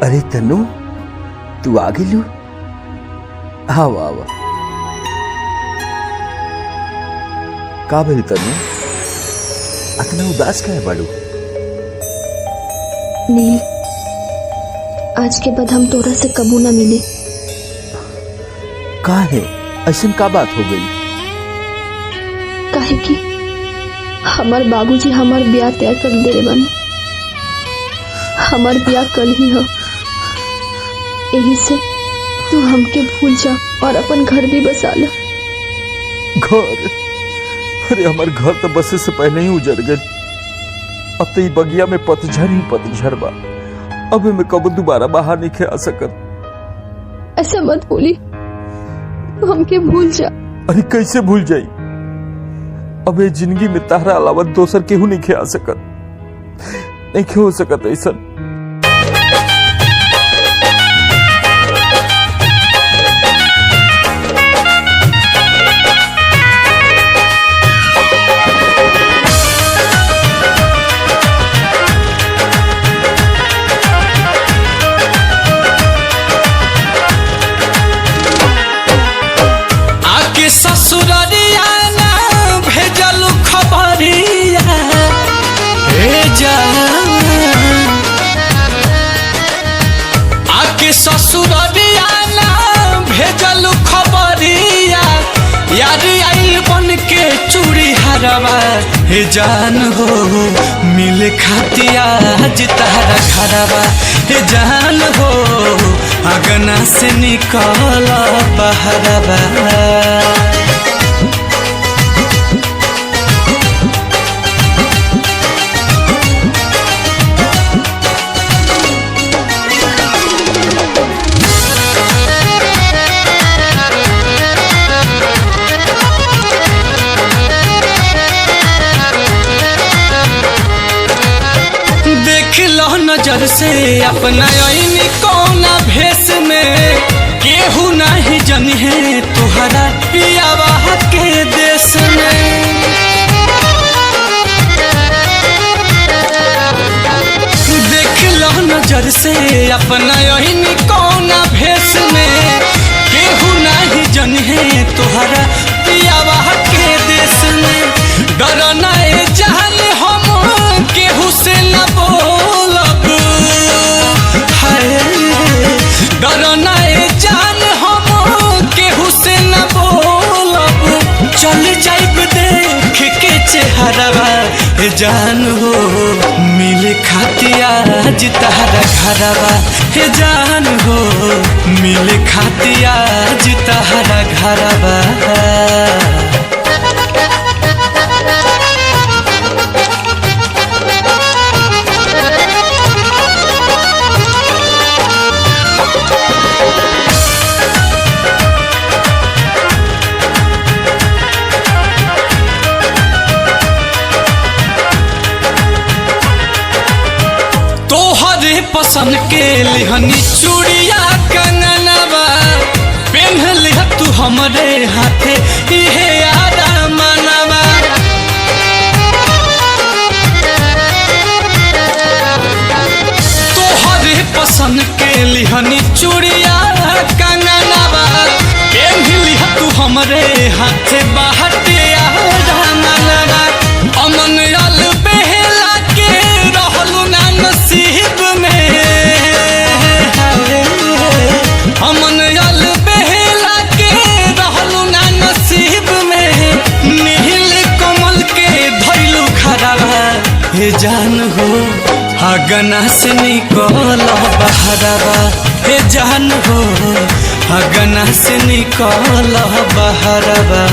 अरे तनु, तू आ गेलू? आवा आवा। का भेल तनु, इतना उदास काहे बाड़ू? नील, आज के बाद हम तोरा से कबू ना मिले। का है ऐसन का बात हो गई? काहे कि हमार बाबूजी हमार ब्याह तय कर दे बने। हमार ब्याह कल ही हो, यही से तू हमके भूल जा और अपन घर भी बसा ला। घर? अरे हमार घर तो बसे से पहले ही उजड़ गए। अब तो ये बगिया में पतझड़ ही पतझड़ बा। अब मैं कब दोबारा बाहर नहीं आ सकत। ऐसा मत बोली, हमके भूल जा। अरे कैसे भूल जाई? अब ये जिंदगी में तारा अलावा दोसर केहू नहीं आ सकत। नहीं हो सकत ऐसा। ससुररिया ना भेजल खबरिया भेजा आके ससुररिया ना भेजल खबरिया यार आइल बन के चूड़ी हरवा हे जान हो मिले खातिया आज तारा खरवा हे जान हो अगना से निकल बहरवा। नजर से अपना आईनी कौना भेष में केहू नहीं जनी है तुहरा पियावा के देश में। देख लो नजर से अपना आईनी कौना भेष में केहू नहीं जनी है तुहरा पियावा के देश में। डर नहीं जान हम केहू से न बोलब, डर नहीं जान हम केहू से न बोलब। चल जाइब देख के चेहरवा जान हो मिले खातिया आज तारा घरवा हे जान हो मिले खातिया आज तारा घरवा। पसंद के लिहनी चूड़िया कंगनवा पहन लिह तू हमरे हाथे इहे यारा मनवा। तोहरे पसंद के लिहनी चूड़िया कंगनवा पहन लिह तू हमरे हाथे बाहटे यारा मनवा। अमन अल बेहला के रहलू ना नसीब में, अमन अल बेहला के रहलू ना नसीब में। नील कमल के धैलू खराबा हे जान हो अगना से निकल बहरवा हे जान हो अगना से निकल बहरवा।